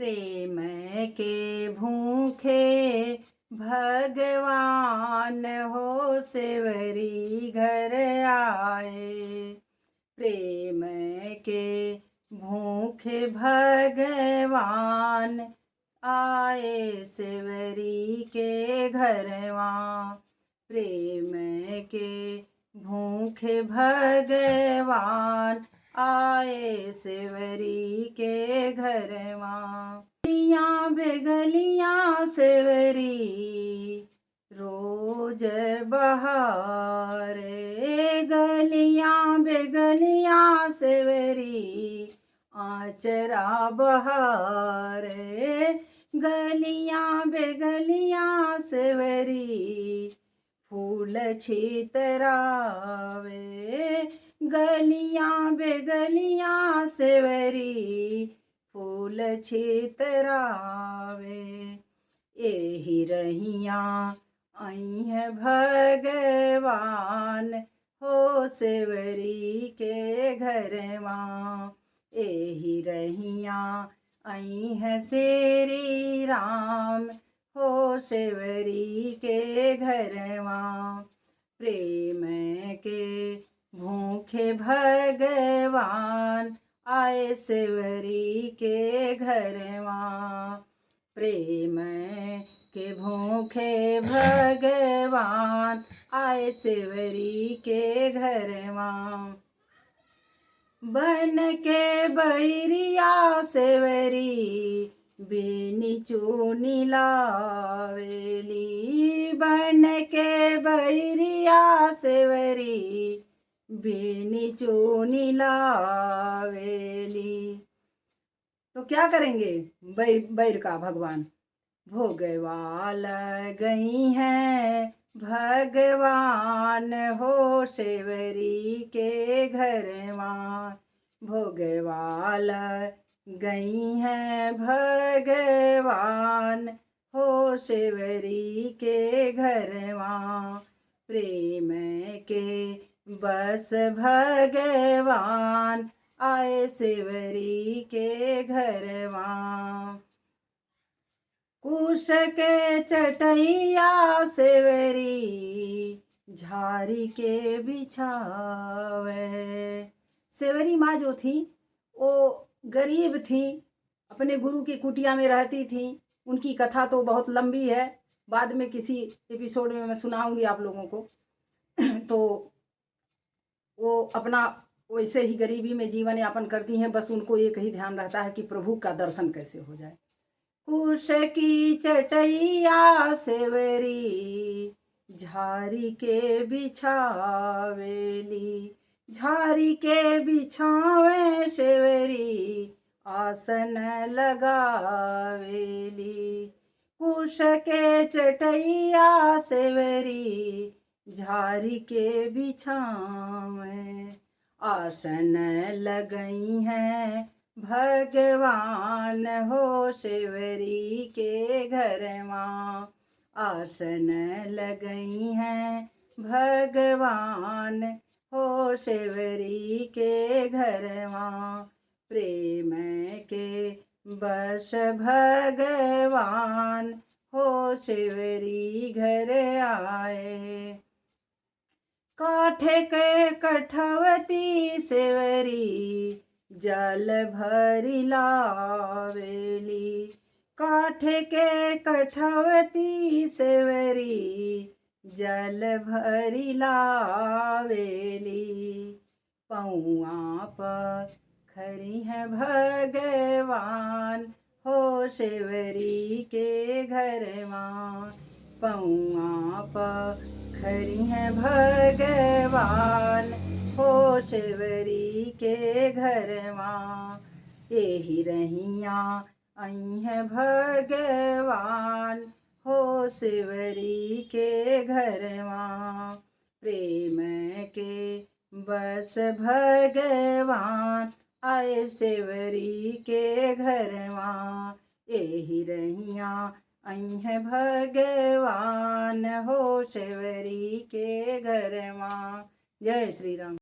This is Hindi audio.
प्रेम के भूखे भगवान हो सेवरी घर आए। प्रेम के भूखे भगवान आए सेवरी के घरवा। प्रेम के भूखे भगवान आए सेवरी के घरवा। गलियां बेगलियां सेवरी रोज बहारे। गलियां बेगलियां सेवरी आचरा बहारे। गलियां बेगलियां सेवरी फूल छितरावे। गलियां बेगलियां सेवरी फूल छितरावे। एही रहियां आई है भगवान हो सेवरी के घरवा। एही रहियां आई है श्री राम हो सेवरी के घरवा। प्रेम के भूखे भगवान आए सेवरी के घरवा। प्रेम के भूखे भगवान आए सेवरी के घरवा। बन के बैरिया सेवरी बेनी चूनी लावेली। बन के बैरिया सेवरी बेनी चूनी लावेली। तो क्या करेंगे बैर का भगवान? भोगवा गई हैं भगवान हो सेवरी के घरवा। भोगवा गई हैं भगवान हो सेवरी के घरवा। प्रेम के बस भगवान आए सेवरी के घरवा। कुश के चटैया सेवरी झारी के बिछावे। सेवरी माँ जो थी वो गरीब थी, अपने गुरु की कुटिया में रहती थी। उनकी कथा तो बहुत लंबी है, बाद में किसी एपिसोड में मैं सुनाऊंगी आप लोगों को। तो वो अपना वैसे ही गरीबी में जीवन यापन करती हैं। बस उनको एक ही ध्यान रहता है कि प्रभु का दर्शन कैसे हो जाए। कुश की चटैया सेवरी झारी के बिछावेली। झारी के बिछावे सेवरी आसन लगावेली। कुश के चटैया सेवरी झारी के बिछावे आसन लगई हैं भगवान हो सेवरी के घरवा। आसन लगई हैं भगवान हो सेवरी के घरवा। प्रेम के बस भगवान हो सेवरी घर आए। काठे के कठवती सेवरी जल भरी लावेली। काठे के कठवती सेवरी जल भरी लावेली। पौआ पर खरी है भगवान हो सेवरी के घरवा। पौआ पर खरी है भगवान हो सेवरी के घरवा। एही रहियां आई है भगवान हो सेवरी के घरवा। प्रेम के बस भगवान आए सेवरी के घरवा। एही रहियां आई है भगवान हो सेवरी के घरवा। जय श्री राम।